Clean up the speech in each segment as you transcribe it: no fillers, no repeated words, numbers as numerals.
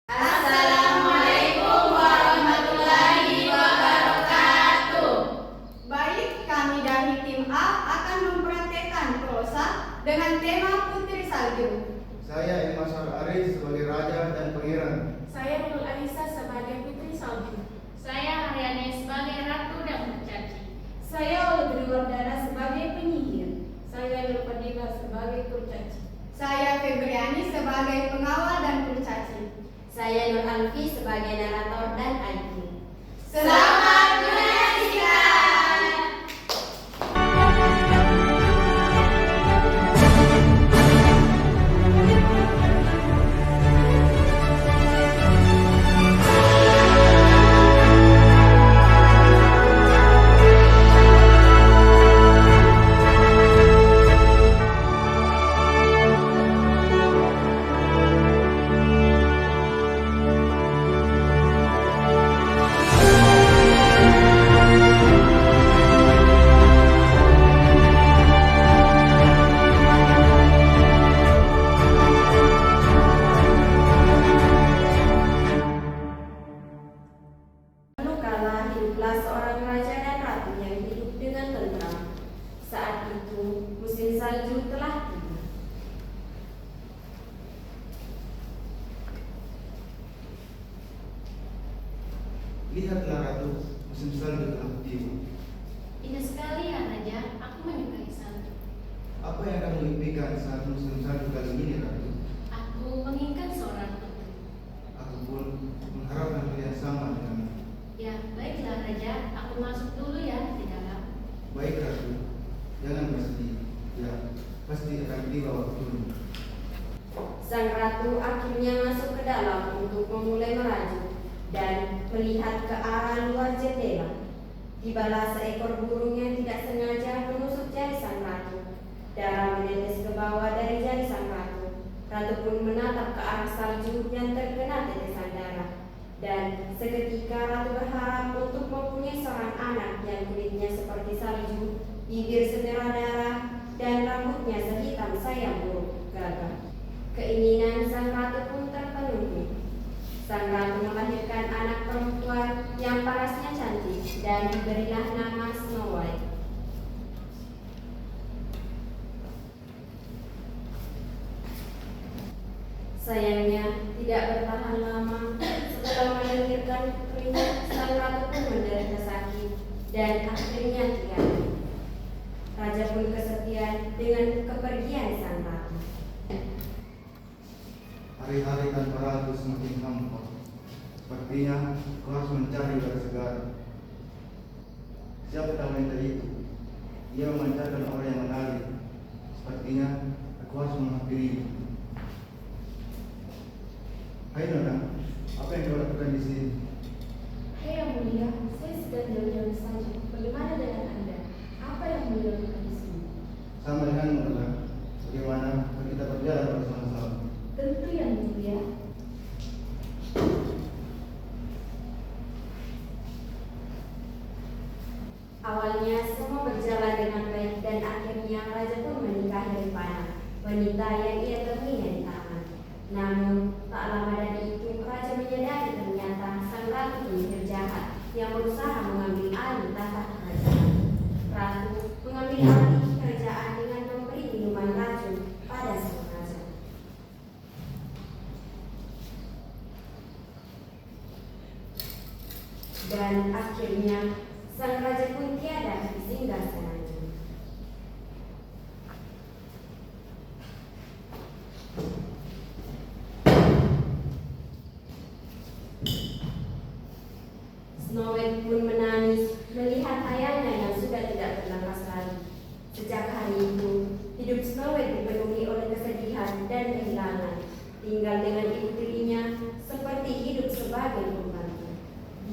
Assalamualaikum warahmatullahi wabarakatuh. Baik, kami dari tim A akan mempraktekkan prosa dengan tema Putri Salju. Saya Ilmasar Aris sebagai Raja dan Pangeran. Saya Nurul Alisa sebagai Putri Salju. Saya Haryani sebagai Ratu dan Kurcaci. Saya Olivia Wardana sebagai penyihir. Saya Nur Fadila sebagai kurcaci. Saya Febriani sebagai pengawal dan kurcaci. Saya Nur Alfi sebagai narator dan IQ. Selamat menyaksikan. Dulu kala hiduplah seorang raja dan ratu yang hidup dengan tentram. Saat itu musim salju telah tiba. Lihatlah Ratu, musim salju telah tiba. Indah sekali ya Raja, aku menyukai salju. Apa yang kamu impikan saat musim salju kali ini, Ratu? Aku menginginkan seorang putri. Aku pun mengharapkan hal yang sama denganmu. Ya, baiklah Raja, aku masuk dulu ya di dalam. Baik Ratu, jangan bersedih. Ya, pasti akan tiba waktunya. Sang ratu akhirnya masuk ke dalam untuk memulai meraju dan melihat ke arah luar jendela. Tibalah seekor burung yang tidak sengaja menusuk jari sang ratu. Darah menetes ke bawah dari jari sang ratu. Ratu pun menatap ke arah salju yang terkena tetesan darah. Dan seketika ratu berharap untuk mempunyai seorang anak yang kulitnya seperti salju, bibir semerah darah, dan rambutnya sehitam sayap burung gagak. Keinginan sang ratu pun terpenuhi. Sang ratu melahirkan anak perempuan yang parasnya cantik dan diberilah nama Snow White. Sayangnya tidak bertahan lama. Setelah melahirkan putrinya, sang ratu pun menderita sakit dan akhirnya tiada. Raja pun kesepian dengan kepergian sang ratu. Hari-hari tanpa Ratu semakin hampa. Sepertinya kau harus mencari udara segar. Siapa wanita itu? Ia memancarkan aura yang menarik. Sepertinya aku harus menghampirinya. Hai Nona, apa yang kau lakukan di sini? Hai Yang Mulia, saya sedang jalan-jalan saja. Bagaimana dengan Anda? Apa yang Mulia lakukan di sini? Sama denganmu Nona. Bagaimana kalau kita berjalan bersama-sama? Tentu Yang Mulia. Awalnya semua berjalan dengan baik dan akhirnya raja pun menikahi Rifana, wanita yang ia temui di taman. Namun tak lama dari itu raja menyadari ternyata sang ratu penyihir jahat yang berusaha mengambil alih tahta kerajaan. Ratu mengambil alih kerajaan dengan memberi minuman racun pada sang raja. Dan akhirnya sang raja pun tiada di singgasananya. Snow White pun menangis melihat ayahnya yang sudah tidak bernapas lagi. Sejak hari itu, hidup Snow White dipenuhi oleh kesedihan dan kehilangan. Tinggal dengan ibu tirinya seperti hidup sebagai pembantu.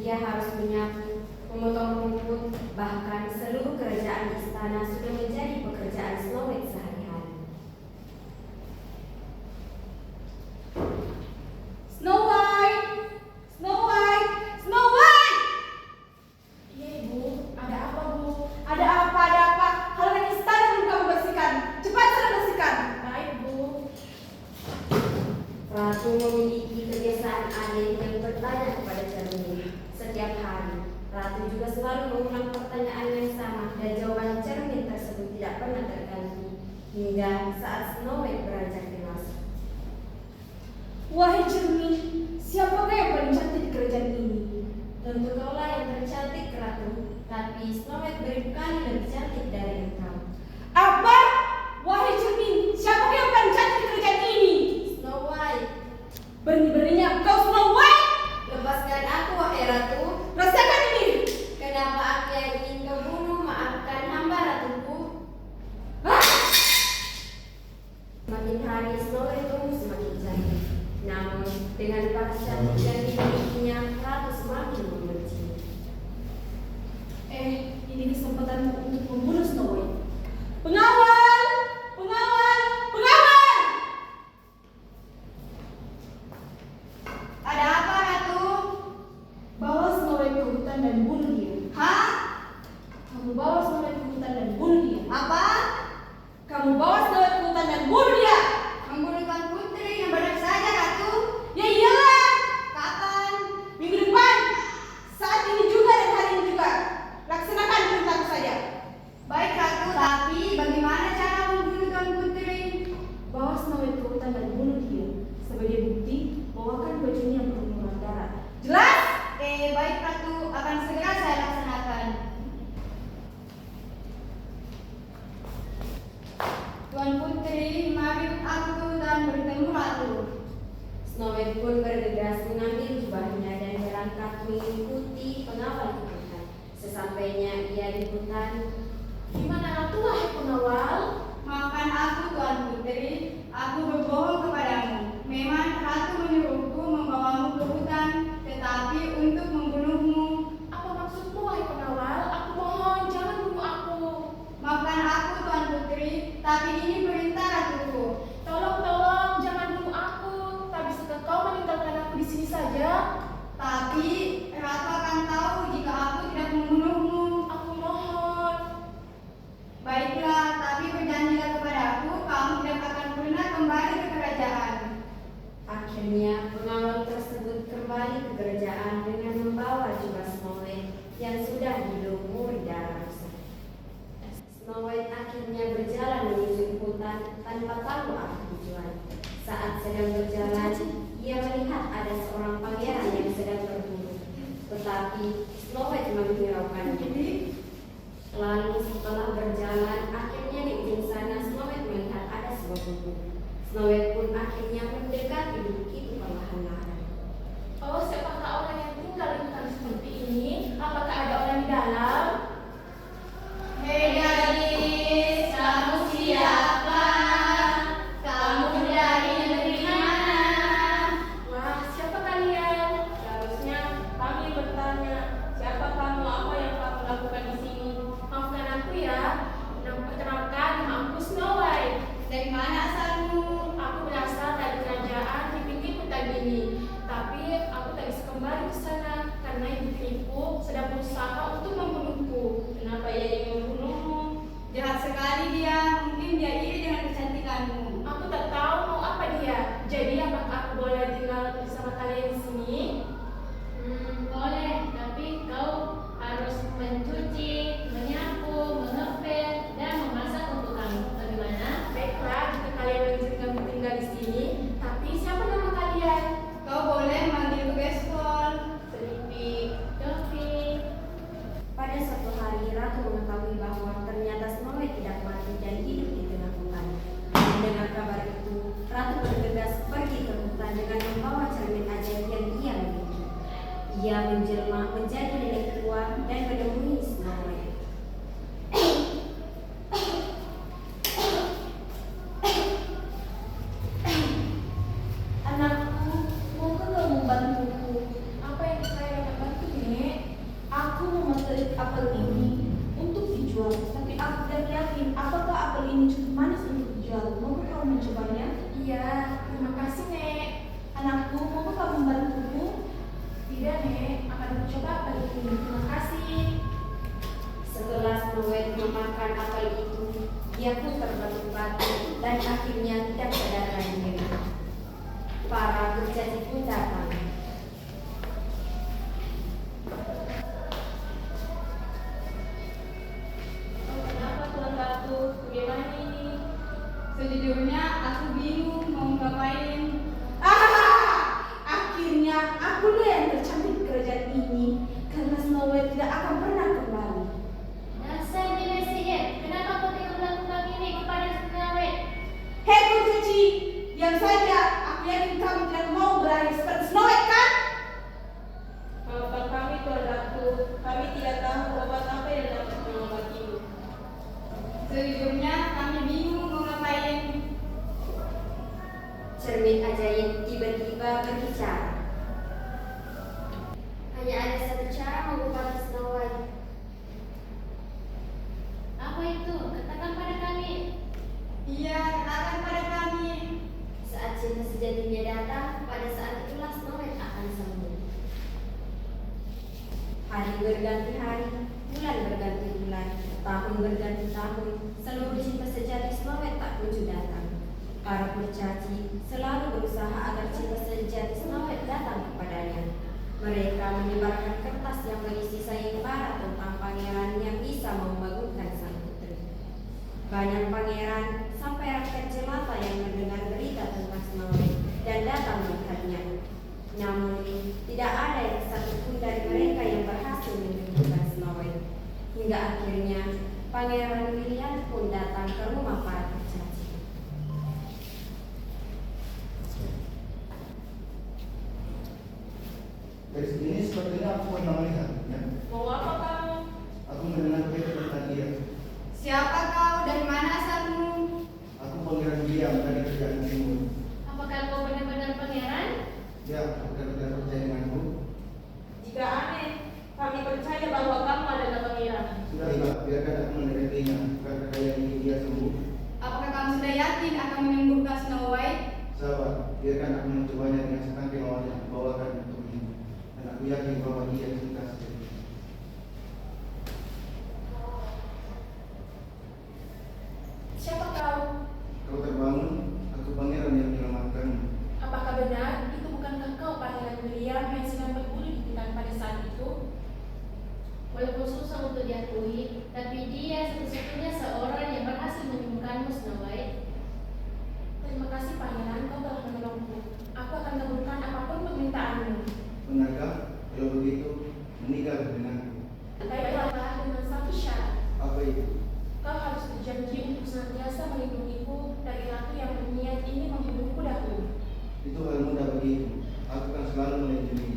Dia harus menyapu, memotong rumput, bahkan seluruh kerajaan istana sudah menjadi pekerjaan Snow White sehari-hari. Snow White! Snow White! Snow White! Iya Ibu, ada apa Bu? Ada apa? Ada apa? Halaman istana belum kamu bersihkan. Cepat sana bersihkan. Baik Bu. Ratu memiliki kebiasaan aneh yang bertanya kepada cermin setiap hari. Ratu juga selalu mengulang pertanyaan yang sama dan jawaban cermin tersebut tidak pernah terganti hingga saat Snow White beranjak dewasa. Wahai cermin, siapakah yang paling cantik di kerajaan ini? Tentu kaulah yang tercantik, Ratu, tapi Snow White beribu kali lebih cantik dari engkau. Apa? Wahai cermin, siapakah yang paling cantik di kerajaan ini? Snow White, Berani-beraninya kau Snow White! lepaskan aku, wahai Ratu. Rasakan ini! Kenapa aku yang ingin kau bunuh? Maafkan hamba, Ratuku. Semakin hari Snow White tumbuh semakin cantik. Namun dengan paksa yang dimilikinya, Ratu semakin membenci. Ini kesempatanmu untuk membunuh Snow White. Pengawal! Pengawal! Pengawal! Ada apa, Ratu? Bawa Snow White ke hutan dan bunuh dia. Hah? Kamu bawa Snow White ke hutan dan bunuh dia. Apa? Kamu bawa Snow White ke hutan dan bunuh dia. Membunuh Tuan Putri yang benar saja, Ratu. Ya iyalah. Kapan? Minggu depan. Saat ini juga dan hari ini juga. Laksanakan perintahku saja. Baik, Ratu. Tapi bagaimana cara membunuh Tuan Putri? Bawa Snow White ke hutan dan bunuh dia. Sebagai bukti, bawakan bajunya yang berlumuran darah. Jelas? Baik, Ratu. Akan segera saya laksanakan. Tuan Putri, mari aku ke hutan bertemu Ratu. Snow White pun bergegas mengambil jubahnya dan berangkat mengikuti pengawal ke hutan. Sesampainya ia di hutan, Gimana Ratu, wahai pengawal? Maafkan aku, Tuan Putri. Aku berbohong kepadamu. Memang Ratu menyuruhku membawamu ke hutan, tetapi untuk membunuhmu. Apa maksudmu, wahai pengawal? Aku mohon, jangan bunuh aku. Maafkan aku, Tuan Putri, tapi ini perintah Ratuku. Tolong, jangan bunuh aku. Tak bisakah kau meninggalkan aku di sini saja? Tapi Ratu akan tahu jika aku tidak membunuhmu. Aku mohon. Baiklah, tapi berjanjilah kepadaku, kamu tidak akan pernah kembali ke kerajaan. akhirnya pengawal tersebut kembali ke kerajaan dengan membawa jubah Snow White yang sudah dilumuri darah rusak. Snow White akhirnya berjalan menuju hutan tanpa tahu arah tujuan. Saat sedang berjalan, ia melihat ada seorang pangeran yang sedang berburu. Tetapi Snow White menghiraukannya. Lalu setelah berjalan, akhirnya di ujung sana Snow White melihat ada sebuah gubuk. Snow White pun akhirnya mendekati gubuk itu perlahan-lahan. Oh, siapakah orang yang tinggal di hutan seperti ini? Apakah ada orang di dalam? Hei gadis, kamu siapa? Kamu dari negeri mana? Wah, siapa kalian? Seharusnya kami bertanya, siapa kamu, apa yang kamu lakukan di sini? Maafkan aku ya. Perkenalkan, nama aku Snow White. Dari mana asalmu? Aku berasal dari kerajaan di pinggir hutan ini. Tapi aku tak bisa kembali ke sana karena ibu tiriku sedang berusaha untuk membunuhku. Kenapa ia ingin membunuhmu? Jahat sekali dia, mungkin dia iri dengan kecantikanmu. Aku tak tahu mau apa dia. Jadi apakah aku boleh tinggal bersama kalian di sini? Boleh, tapi kau harus mencuci, menyapu, mengepel, dan memasak untuk kami. Bagaimana? Baiklah, jika kalian mengizinkan tinggal di sini. Tapi siapa nama kalian? Kau boleh manggilku Bespol. Selipi. Dovi. Pada suatu hari, Ratu mengetahui bahwa ternyata Snow White tidak mati dan hidup di tengah hutan. Mendengar kabar itu, Ratu bergegas pergi ke hutan dengan membawa cermin ajaib yang ia miliki. Ia menjelma menjadi nenek tua dan menemui Snow White. Anakku, maukah kau membantuku? Apa yang saya dapat bantu, Nek? Aku memetik apel ini untuk dijual, tapi aku tidak yakin apakah apel ini cukup manis untuk dijual. Maukah kau mencobanya? Iya, terima kasih, Nek. Anakku, maukah kau membantuku? Tidak, Nek. Akan mencoba apel ini. berbicara. Hanya ada satu cara mengobati Snow White. Apa itu? Katakan pada kami. Iya, katakan pada kami. Saat cinta sejatinya datang, pada saat itulah Snow White akan sembuh. Hari berganti hari, bulan berganti bulan, tahun berganti tahun, seluruh cinta sejati Snow White tak kunjung datang. Para kurcaci selalu berusaha agar cinta sejati Snow White datang kepadanya. Mereka menyebarkan kertas yang berisi sayembara tentang pangeran yang bisa membangunkan sang putri. Banyak pangeran sampai rakyat jelata yang mendengar berita tentang Snow White dan datang melihatnya. Namun, tidak ada yang satupun dari mereka yang berhasil menyembuhkan Snow White. Hingga akhirnya, Pangeran William pun datang ke rumah para kurcaci. Dari sini sepertinya aku pernah melihatnya. Mau apa kamu? Aku mendengar berita tentang dia. Siapa kau? Dari mana asalmu? Aku Pangeran William dari Kerajaan Timur. Apakah kau benar-benar pangeran? Ya, apakah tidak percaya denganku? Jika aneh, kami percaya bahwa kamu adalah pangeran. Sudahlah, biarkan aku mendekatinya. Karena kalian ingin dia sembuh. Apakah kamu sudah yakin akan menyembuhkan Snow White? Sabar, biarkan aku mencobanya dengan secangkir mawar yang aku bawakan untuk ini. Dan aku yakin bahwa dia cinta sejati. Siapa kau? Kau terbangun, aku pangeran yang menyelamatkanmu. Apakah benar itu bukankah kau Pangeran William yang sedang berburu di hutan pada saat itu? Walaupun susah untuk diakui, tapi dia satu-satunya seorang yang berhasil menyembuhkanmu, Snow White. Terima kasih Pangeran, kau telah menolongku. Aku akan kabulkan apapun permintaanmu. Benarkah? Kalau begitu, menikah denganku. Baiklah, dengan satu syarat. Apa itu? Kau harus berjanji untuk senantiasa melindungiku dari ratu yang berniat ingin membunuhku dahulu. Itu hal mudah begitu. Aku akan selalu melindungi.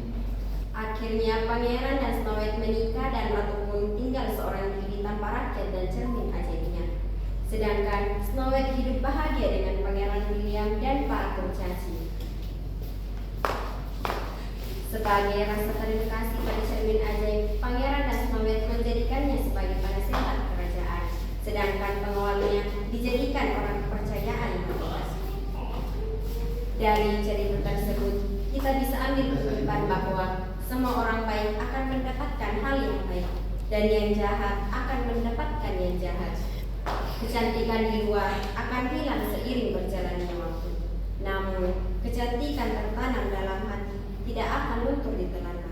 Akhirnya Pangeran dan Snow White menikah dan Ratu pun tinggal seorang diri tanpa rakyat dan cermin ajaibnya. Sedangkan Snow White hidup bahagia dengan Pangeran William dan para kurcaci. Sebagai rasa terima kasih pada cermin ajaib, Pangeran dan Snow White menjadikannya sebagai penasehat kerajaan, sedangkan pengawalnya dijadikan orang kepercayaan mereka. Dari cerita tersebut, kita bisa ambil kesimpulan bahwa semua orang baik akan mendapatkan hal yang baik, dan yang jahat akan mendapatkan yang jahat. Kecantikan di luar akan hilang seiring berjalannya waktu, namun kecantikan tertanam dalam hati tidak akan luntur ditelan.